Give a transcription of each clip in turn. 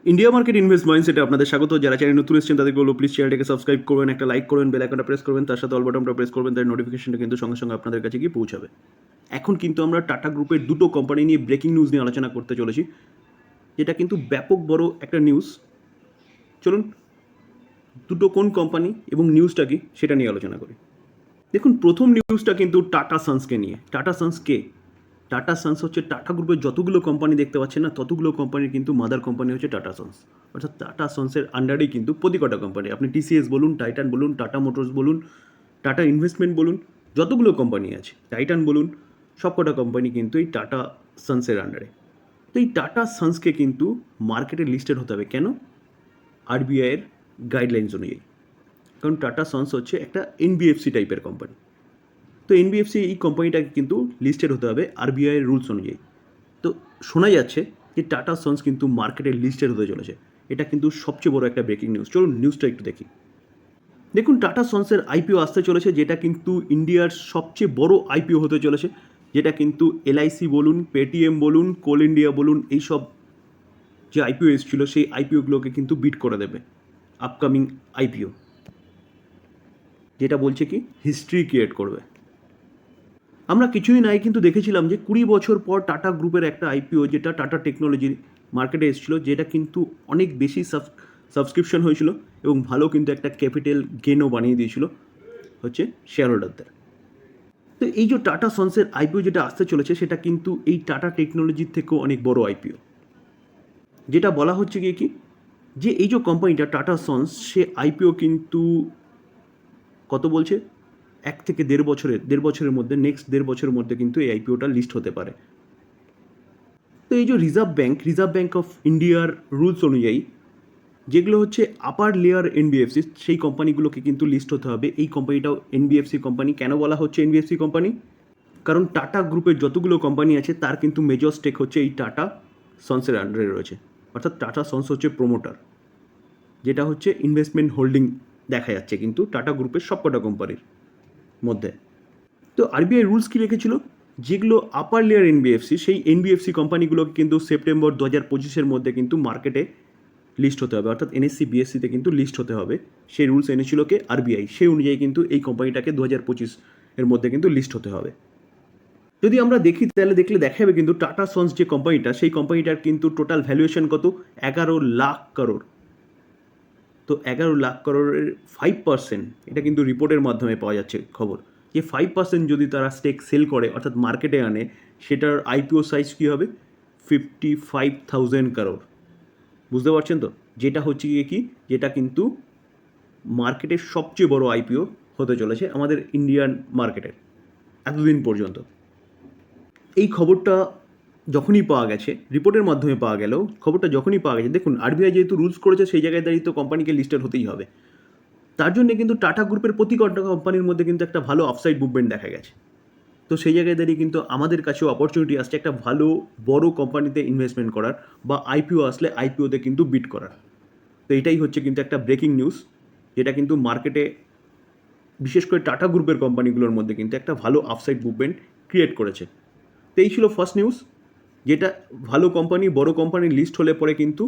India market invest মাইন্ডসেটে আপনাদের স্বাগত। যারা চ্যানেল নতুন এসেছেন তাদেরকে বলবো প্লিজ চ্যানেলটাকে সাবস্ক্রাইব করবেন, একটা লাইক করবেন, বেল আইকনটা প্রেস করবেন, তার সাথে অল বাটনটা প্রেস করবেন, তার নোটিফিকেশনটা কিন্তু সঙ্গে সঙ্গে আপনাদের কাছে গিয়ে পৌঁছাবে। এখন কিন্তু আমরা টাটা গ্রুপের দুটো কোম্পানি নিয়ে ব্রেকিং নিউজ নিয়ে আলোচনা করতে চলেছি, যেটা কিন্তু ব্যাপক বড় একটা নিউজ। চলুন দুটো কোন কোম্পানি এবং নিউজটা কি সেটা নিয়ে আলোচনা করি। দেখুন, প্রথম নিউজটা কিন্তু টাটা সন্সকে নিয়ে। টাটা সন্স কে? টাটা সন্স হচ্ছে টাটা গ্রুপের যতগুলো কোম্পানি দেখতে পাচ্ছেন না, ততগুলো কোম্পানির কিন্তু মাদার কোম্পানি হচ্ছে টাটা সন্স। অর্থাৎ টাটা সন্সের আন্ডারেই কিন্তু প্রতি কটা কোম্পানি, আপনি টিসিএস বলুন, টাইটান বলুন, টাটা মোটরস বলুন, টাটা ইনভেস্টমেন্ট বলুন, যতগুলো কোম্পানি আছে, টাইটান বলুন, সব কটা কোম্পানি কিন্তু এই টাটা সন্সের আন্ডারে। তো এই টাটা সন্সকে কিন্তু মার্কেটে লিস্টেড হতে হবে। কেন? আরবিআইয়ের গাইডলাইন্স অনুযায়ী। কারণ টাটা সন্স হচ্ছে একটা এনবিএফসি টাইপের কোম্পানি। তো এনবিএফসি এই কোম্পানিটাকে কিন্তু লিস্টেড হতে হবে আরবিআইয়ের রুলস অনুযায়ী। তো শোনা যাচ্ছে যে টাটা সন্স কিন্তু মার্কেটে লিস্টেড হতে চলেছে। এটা কিন্তু সবচেয়ে বড় একটা ব্রেকিং নিউজ। চলুন নিউজটা একটু দেখি। দেখুন, টাটা সন্সের আইপিও আসতে চলেছে, যেটা কিন্তু ইন্ডিয়ার সবচেয়ে বড় আইপিও হতে চলেছে, যেটা কিন্তু এলআইসি বলুন, পেটিএম বলুন, কোল ইন্ডিয়া বলুন, এইসব যে আইপিও এসেছিলো সেই আইপিওগুলোকে কিন্তু বিট করে দেবে আপকামিং আইপিও, যেটা বলছে কি হিস্ট্রি ক্রিয়েট করবে। আমরা কিছুদিন আগে কিন্তু দেখেছিলাম যে 20 বছর পর টাটা গ্রুপের একটা আইপিও, যেটা টাটা টেকনোলজি মার্কেটে এসেছিলো, যেটা কিন্তু অনেক বেশি সাবস্ক্রিপশন হয়েছিল এবং ভালো কিন্তু একটা ক্যাপিটাল গেনও বানিয়ে দিয়েছিল হচ্ছে শেয়ার হোল্ডারদের। তো এই যে টাটা সন্সের আইপিও যেটা আসতে চলেছে, সেটা কিন্তু এই টাটা টেকনোলজির থেকেও অনেক বড় আইপিও। যেটা বলা হচ্ছে গিয়ে কি, যে এই যে কোম্পানিটা টাটা সন্স, সে আইপিও কিন্তু কত বলছে, 1 থেকে দেড় বছরের মধ্যে, নেক্সট 1.5 বছরের মধ্যে কিন্তু এই আইপিওটা লিস্ট হতে পারে। তো এই যে রিজার্ভ ব্যাঙ্ক অফ ইন্ডিয়ার রুলস অনুযায়ী, যেগুলো হচ্ছে আপার লেয়ার এনবিএফসি, সেই কোম্পানিগুলোকে কিন্তু লিস্ট হতে হবে। এই কোম্পানিটাও এনবিএফসি কোম্পানি। কেন বলা হচ্ছে এনবিএফসি কোম্পানি? কারণ টাটা গ্রুপের যতগুলো কোম্পানি আছে তার কিন্তু মেজর স্টেক হচ্ছে এই টাটা সন্সের আন্ডারে রয়েছে। অর্থাৎ টাটা সন্স হচ্ছে প্রোমোটার, যেটা হচ্ছে ইনভেস্টমেন্ট হোল্ডিং দেখা যাচ্ছে কিন্তু টাটা গ্রুপের সবকটা কোম্পানির মধ্যে। তো আরবিআই রুলস কী রেখেছিল, যেগুলো আপার লেয়ার এনবিএফসি, সেই এনবিএফসি কোম্পানিগুলোকে কিন্তু সেপ্টেম্বর 2025-এর মধ্যে কিন্তু মার্কেটে লিস্ট হতে হবে, অর্থাৎ এনএসসি বিএসসিতে কিন্তু লিস্ট হতে হবে। সেই রুলস এনেছিল কে? আরবিআই। সেই অনুযায়ী কিন্তু এই কোম্পানিটাকে 2025-এর মধ্যে কিন্তু লিস্ট হতে হবে। যদি আমরা দেখি তাহলে দেখা যাবে কিন্তু টাটা সন্স যে কোম্পানিটা, সেই কোম্পানিটার কিন্তু টোটাল ভ্যালুয়েশন কত? 11 লাখ করোড়। তো 11 লাখ করোড়ের 5%, এটা কিন্তু রিপোর্টের মাধ্যমে পাওয়া যাচ্ছে খবর, যে 5% যদি তারা স্টেক সেল করে, অর্থাৎ মার্কেটে আনে, সেটার আইপিও সাইজ কী হবে? 55,000 করোড়। বুঝতে পারছেন তো? যেটা হচ্ছে গিয়ে কি, যেটা কিন্তু মার্কেটের সবচেয়ে বড় আইপিও হতে চলেছে আমাদের ইন্ডিয়ান মার্কেটের এতদিন পর্যন্ত। এই খবরটা যখনই পাওয়া গেছে, রিপোর্টের মাধ্যমে পাওয়া গেলেও খবরটা যখনই পাওয়া গেছে, দেখুন আরবিআই যেহেতু রুলস করেছে, সেই জায়গায় দাঁড়িয়ে তো কোম্পানিকে লিস্টেড হতেই হবে। তার জন্য কিন্তু টাটা গ্রুপের প্রতি কটা কোম্পানির মধ্যে কিন্তু একটা ভালো আপসাইড মুভমেন্ট দেখা গেছে। তো সেই জায়গায় দাঁড়িয়ে কিন্তু আমাদের কাছেও অপরচুনিটি আসছে একটা ভালো বড় কোম্পানিতে ইনভেস্টমেন্ট করার, বা আইপিও আসলে আইপিওতে কিন্তু বিট করার। তো এটাই হচ্ছে কিন্তু একটা ব্রেকিং নিউজ, যেটা কিন্তু মার্কেটে বিশেষ করে টাটা গ্রুপের কোম্পানিগুলোর মধ্যে কিন্তু একটা ভালো আপসাইড মুভমেন্ট ক্রিয়েট করেছে। তো এই ছিল ফার্স্ট নিউজ, যেটা ভালো কোম্পানি, বড় কোম্পানির লিস্ট হলে পরে কিন্তু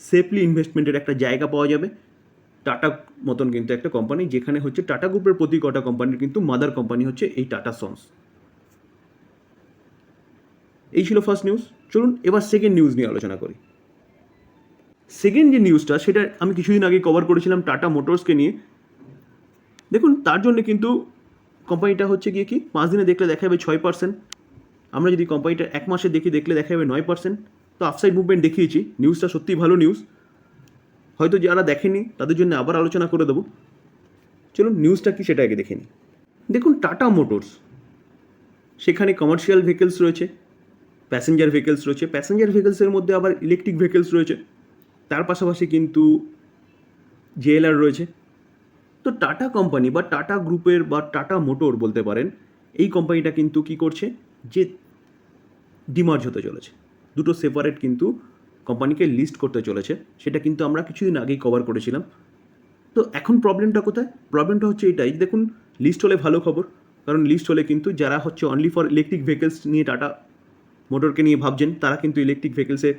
সেফলি ইনভেস্টমেন্টের একটা জায়গা পাওয়া যাবে। টাটা মতন কিন্তু একটা কোম্পানি, যেখানে হচ্ছে টাটা গ্রুপের প্রতি কটা কোম্পানির কিন্তু মাদার কোম্পানি হচ্ছে এই টাটা সন্স। এই ছিল ফার্স্ট নিউজ। চলুন এবার সেকেন্ড নিউজ নিয়ে আলোচনা করি। সেকেন্ড যে নিউজটা, সেটা আমি কিছুদিন আগে কভার করেছিলাম টাটা মোটরসকে নিয়ে। দেখুন, তার জন্য কিন্তু কোম্পানিটা হচ্ছে গিয়ে কি, 5 দিনে দেখলে দেখা যাবে 6%। আমরা যদি কোম্পানিটা 1 মাসে দেখলে দেখা যাবে 9%। তো আপসাইড মুভমেন্ট দেখিয়েছি। নিউজটা সত্যিই ভালো নিউজ। হয়তো যারা দেখেনি তাদের জন্য আবার আলোচনা করে দেবো। চলুন নিউজটা কি সেটা আগে দেখে নিই। দেখুন, টাটা মোটরস, সেখানে কমার্শিয়াল ভেহিকলস রয়েছে, প্যাসেঞ্জার ভেহিকলস রয়েছে, প্যাসেঞ্জার ভেহিকলসের মধ্যে আবার ইলেকট্রিক ভেহিকলস রয়েছে, তার পাশাপাশি কিন্তু জেএলআর রয়েছে। তো টাটা কোম্পানি বা টাটা গ্রুপের বা টাটা মোটর বলতে পারেন, এই কোম্পানিটা কিন্তু কি করছে, যে ডিমার্জ হতে চলেছে, দুটো সেপারেট কিন্তু কোম্পানিকে লিস্ট করতে চলেছে। সেটা কিন্তু আমরা কিছুদিন আগেই কভার করেছিলাম। তো এখন প্রবলেমটা কোথায়? প্রবলেমটা হচ্ছে এটাই, দেখুন লিস্ট হলে ভালো খবর, কারণ লিস্ট হলে কিন্তু যারা হচ্ছে অনলি ফর ইলেকট্রিক ভেহিকলস নিয়ে টাটা মোটরকে নিয়ে ভাবছেন, তারা কিন্তু ইলেকট্রিক ভেহিকলসে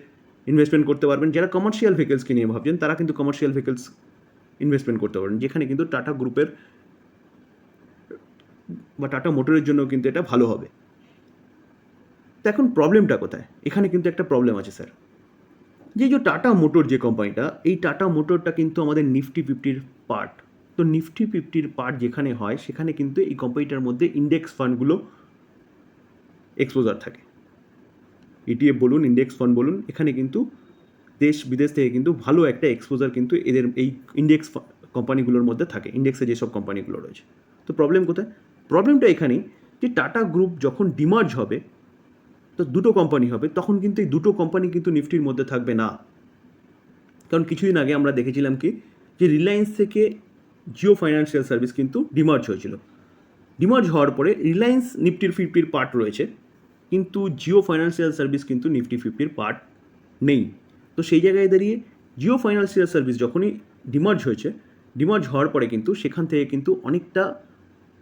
ইনভেস্টমেন্ট করতে পারবেন। যারা কমার্শিয়াল ভেহিকলসকে নিয়ে ভাবছেন তারা কিন্তু কমার্শিয়াল ভেহিকলস ইনভেস্টমেন্ট করতে পারেন, যেখানে কিন্তু টাটা গ্রুপের বা টাটা মোটরের জন্য কিন্তু এটা ভালো হবে। তো এখন প্রবলেমটা কোথায়? এখানে কিন্তু একটা প্রবলেম আছে স্যার। যে টাটা মোটর যে কোম্পানিটা, এই টাটা মোটরটা কিন্তু আমাদের নিফটি ফিফটির পার্ট। তো নিফটি ফিফটির পার্ট যেখানে হয় সেখানে কিন্তু এই কোম্পানিটার মধ্যে ইন্ডেক্স ফান্ডগুলো এক্সপোজার থাকে। ইটিএফ বলুন, ইন্ডেক্স ফান্ড বলুন, এখানে কিন্তু দেশ বিদেশ থেকে কিন্তু ভালো একটা এক্সপোজার কিন্তু এদের এই ইন্ডেক্স কোম্পানিগুলোর মধ্যে থাকে, ইন্ডেক্সে যেসব কোম্পানিগুলো রয়েছে। তো প্রবলেম কোথায়? প্রবলেমটা এখানেই যে টাটা গ্রুপ যখন ডিমার্জ হবে, তো দুটো কোম্পানি হবে, তখন কিন্তু এই দুটো কোম্পানি কিন্তু নিফটির মধ্যে থাকবে না। কারণ কিছুদিন আগে আমরা দেখেছিলাম কি, যে রিলায়েন্স থেকে জিও ফাইন্যান্সিয়াল সার্ভিস কিন্তু ডিমার্জ হয়েছিল। ডিমার্জ হওয়ার পরে রিলায়েন্স নিফটির ফিফটির পার্ট রয়েছে, কিন্তু জিও ফাইন্যান্সিয়াল সার্ভিস কিন্তু নিফটি ফিফটির পার্ট নেই। তো সেই জায়গায় দাঁড়িয়ে জিও ফাইন্যান্সিয়াল সার্ভিস যখনই ডিমার্জ হয়েছে, ডিমার্জ হওয়ার পরে কিন্তু সেখান থেকে কিন্তু অনেকটা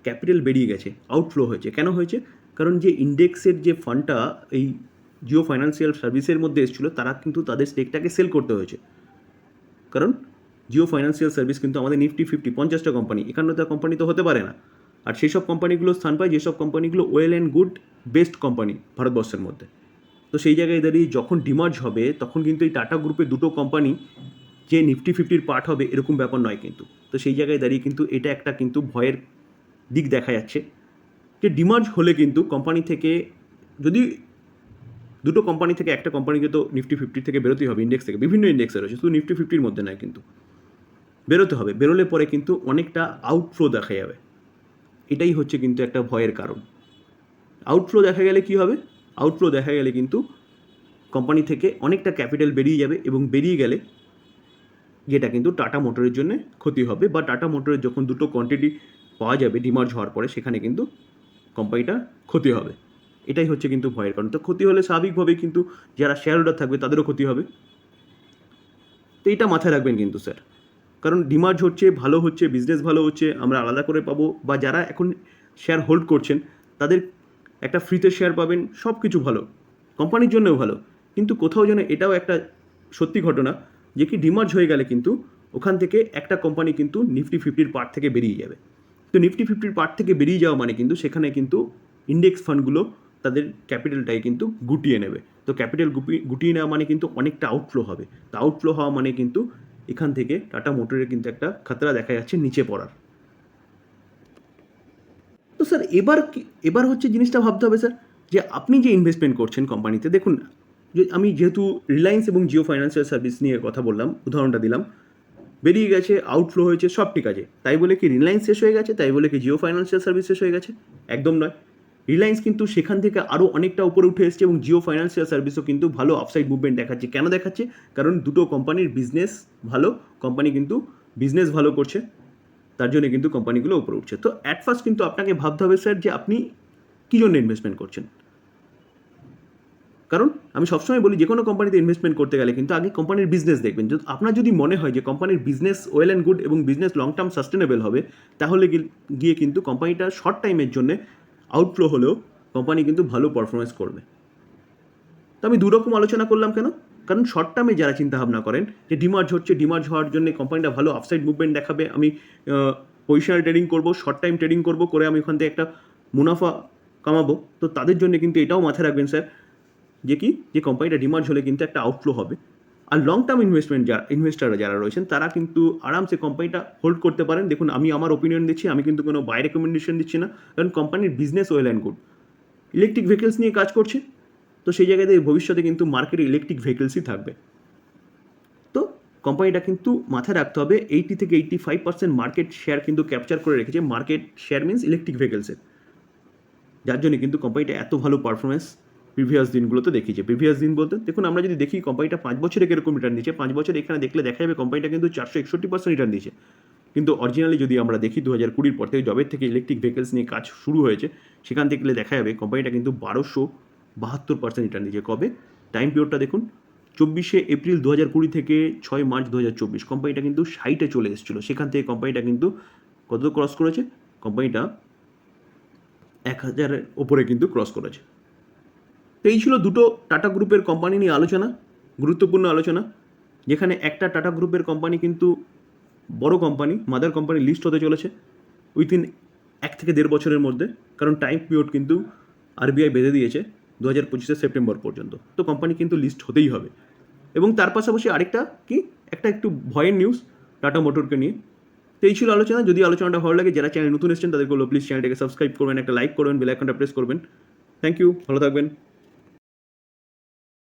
ক্যাপিটাল বেরিয়ে গেছে, আউটফ্লো হয়েছে। কেন হয়েছে? কারণ যে ইন্ডেক্সের যে ফান্ডটা এই জিও ফাইন্যান্সিয়াল সার্ভিসের মধ্যে এসেছিলো, তারা কিন্তু তাদের স্টেকটাকে সেল করতে হয়েছে। কারণ জিও ফাইন্যান্সিয়াল সার্ভিস কিন্তু আমাদের নিফটি ফিফটি 50টা কোম্পানি, 51টা কোম্পানি তো হতে পারে না। আর সেই সব কোম্পানিগুলো স্থান পায় যেসব কোম্পানিগুলো well and good best company ভারতবর্ষের মধ্যে। তো সেই জায়গায় দাঁড়িয়ে যখন ডিমার্জ হবে, তখন কিন্তু এই টাটা গ্রুপের দুটো কোম্পানি যে নিফটি ফিফটির পার্ট হবে এরকম ব্যাপার নয় কিন্তু। তো সেই জায়গায় দাঁড়িয়ে কিন্তু এটা একটা কিন্তু ভয়ের দিক দেখা যাচ্ছে, যে ডিমার্জ হলে কিন্তু কোম্পানি থেকে, যদি দুটো কোম্পানি থেকে একটা কোম্পানিকে তো নিফটি ফিফটি থেকে বেরোতেই হবে, ইন্ডেক্স থেকে, বিভিন্ন ইন্ডেক্সে রয়েছে, শুধু নিফটি ফিফটির মধ্যে নয় কিন্তু, বেরোতে হবে। বেরোলে পরে কিন্তু অনেকটা আউটফ্লো দেখা যাবে। এটাই হচ্ছে কিন্তু একটা ভয়ের কারণ। আউটফ্লো দেখা গেলে কি হবে? আউটফ্লো দেখা গেলে কিন্তু কোম্পানি থেকে অনেকটা ক্যাপিটাল বেরিয়ে যাবে, এবং বেরিয়ে গেলে যেটা কিন্তু টাটা মোটরের জন্য ক্ষতি হবে, বা টাটা মোটরের যখন দুটো কোয়ান্টিটি পাওয়া যাবে ডিমার্জ হওয়ার পরে, সেখানে কিন্তু কোম্পানিটা ক্ষতি হবে। এটাই হচ্ছে কিন্তু ভয়ের কারণ। তো ক্ষতি হলে স্বাভাবিকভাবেই কিন্তু যারা শেয়ার হোল্ডার থাকবে তাদেরও ক্ষতি হবে। তো এইটা মাথায় রাখবেন কিন্তু স্যার। কারণ ডিমার্জ হচ্ছে, ভালো হচ্ছে, বিজনেস ভালো হচ্ছে, আমরা আলাদা করে পাবো, বা যারা এখন শেয়ার হোল্ড করছেন তাদের একটা ফ্রিতে শেয়ার পাবেন, সব কিছু ভালো, কোম্পানির জন্যও ভালো। কিন্তু কোথাও যেন এটাও একটা সত্যি ঘটনা, যে কি ডিমার্জ হয়ে গেলে কিন্তু ওখান থেকে একটা কোম্পানি কিন্তু নিফটি ফিফটির পার্ট থেকে বেরিয়ে যাবে। তো নিফটি ফিফটির পার্ট থেকে বেরিয়ে যাওয়া মানে কিন্তু সেখানে কিন্তু ইন্ডেক্স ফান্ডগুলো তাদের ক্যাপিটালটাই কিন্তু গুটিয়ে নেবে। তো ক্যাপিটাল গুটিয়ে নেওয়া মানে কিন্তু অনেকটা আউটফ্লো হবে। তো আউটফ্লো হওয়া মানে কিন্তু এখান থেকে টাটা মোটরের কিন্তু একটা খাতরা দেখা যাচ্ছে নিচে পড়ার। তো স্যার এবার হচ্ছে জিনিসটা ভাবতে হবে স্যার, যে আপনি যে ইনভেস্টমেন্ট করছেন কোম্পানিতে, দেখুন, যে আমি যেহেতু রিলায়েন্স এবং জিও ফাইন্যান্সিয়াল সার্ভিস নিয়ে কথা বললাম, উদাহরণটা দিলাম, বেরিয়ে গেছে, আউটফ্লো হয়েছে, সব ঠিক আছে, তাই বলে কি রিলায়েন্স শেষ হয়ে গেছে? তাই বলে কি জিও ফাইন্যান্সিয়াল সার্ভিস শেষ হয়ে গেছে? একদম নয়। রিলায়েন্স কিন্তু সেখান থেকে আরও অনেকটা উপরে উঠে এসেছে, এবং জিও ফাইন্যান্সিয়াল সার্ভিসও কিন্তু ভালো আপসাইড মুভমেন্ট দেখাচ্ছে। কেন দেখাচ্ছে? কারণ দুটো কোম্পানির বিজনেস ভালো, কোম্পানি কিন্তু বিজনেস ভালো করছে, তার জন্য কিন্তু কোম্পানিগুলো উপরে উঠছে। তো অ্যাট ফার্স্ট কিন্তু আপনাকে ভাবতে হবে স্যার, যে আপনি কী জন্য ইনভেস্টমেন্ট করছেন। কারণ আমি সবসময় বলি, যে কোনো কোম্পানিতে ইনভেস্টমেন্ট করতে গেলে কিন্তু আগে কোম্পানির বিজনেস দেখবেন। যদি আপনার যদি মনে হয় যে কোম্পানির বিজনেস ওয়েল অ্যান্ড গুড এবং বিজনেস লং টার্ম সাস্টেনেবল হবে, তাহলে গিয়ে কিন্তু কোম্পানিটা শর্ট টাইমের জন্য আউটফ্লো হলেও কোম্পানি কিন্তু ভালো পারফরমেন্স করবে। তো আমি দুরকম আলোচনা করলাম কেন? কারণ শর্ট টার্মে যারা চিন্তাভাবনা করেন যে ডিমার্জ হচ্ছে, ডিমার্জ হওয়ার জন্য কোম্পানিটা ভালো আপসাইড মুভমেন্ট দেখাবে, আমি পজিশনাল ট্রেডিং করব, শর্ট টাইম ট্রেডিং করব, করে আমি ওখান থেকে একটা মুনাফা কামাবো, তো তাদের জন্য কিন্তু এটাও মাথায় রাখবেন স্যার, যে কি, যে কোম্পানিটা ডিমার্জ হলে কিন্তু একটা আউটফ্লো হবে। আর লং টার্ম ইনভেস্টাররা যারা রয়েছেন, তারা কিন্তু আরামসে কোম্পানিটা হোল্ড করতে পারেন। দেখুন, আমি আমার ওপিনিয়ন দিচ্ছি, আমি কিন্তু কোনো বাই রেকমেন্ডেশন দিচ্ছি না, কারণ কোম্পানির business well and good, electric vehicles নিয়ে কাজ করছে। তো সেই জায়গাতে ভবিষ্যতে কিন্তু মার্কেটে ইলেকট্রিক ভেহিকলসই থাকবে। তো কোম্পানিটা কিন্তু মাথায় রাখতে হবে 80 থেকে 85% মার্কেট শেয়ার কিন্তু ক্যাপচার করে রেখেছে। মার্কেট শেয়ার মিনস ইলেকট্রিক ভেহিকলসের, যার জন্য কিন্তু কোম্পানিটা এত ভালো পারফরমেন্স প্রিভিয়াস দিনগুলোতে দেখিয়েছে। প্রিভিয়াস দিন বলতে দেখুন, আমরা যদি দেখি কোম্পানিটা 5 বছরে কীরকম রিটার্ন দিচ্ছে, 5 বছর এখানে দেখলে দেখা যাবে কোম্পানিটা কিন্তু 461% রিটার্ন দিয়েছে। কিন্তু অরিজিনালি যদি আমরা দেখি 2020 পর থেকে, জবের থেকে ইলেকট্রিক ভেহিকলস নিয়ে কাজ শুরু হয়েছে, সেখান থেকে দেখা যাবে কোম্পানিটা কিন্তু 1272% রিটার্ন দিয়েছে। কবে? টাইম পিরিয়ডটা দেখুন, 24শে এপ্রিল 2020 থেকে 6 মার্চ 2024, কোম্পানিটা কিন্তু 60-এ চলে এসেছিলো। সেখান থেকে কোম্পানিটা কিন্তু কত ক্রস করেছে? কোম্পানিটা 1000-এর ওপরে কিন্তু ক্রস করেছে। তো এই ছিল দুটো টাটা গ্রুপের কোম্পানি নিয়ে আলোচনা। গুরুত্বপূর্ণ আলোচনা, যেখানে একটা টাটা গ্রুপের কোম্পানি কিন্তু বড় কোম্পানি, মাদার কোম্পানি লিস্ট হতে চলেছে উইথিন 1 থেকে 1.5 বছরের মধ্যে, কারণ টাইম পিরিয়ড কিন্তু আরবিআই বেঁধে দিয়েছে 2025 সেপ্টেম্বর পর্যন্ত। তো কোম্পানি কিন্তু লিস্ট হতেই হবে। এবং তার পাশাপাশি আরেকটা কি, একটা একটু ভয়ের নিউজ টাটা মোটরকে নিয়ে। তো এই ছিল আলোচনা। যদি আলোচনাটা ভালো লাগে, যারা চ্যানেল নতুন এসেছেন তাদেরকে প্লিজ চ্যানেলটাকে সাবস্ক্রাইব করবেন, একটা লাইক করবেন, বেল আইকনটা প্রেস করবেন। থ্যাংক ইউ, ভালো থাকবেন।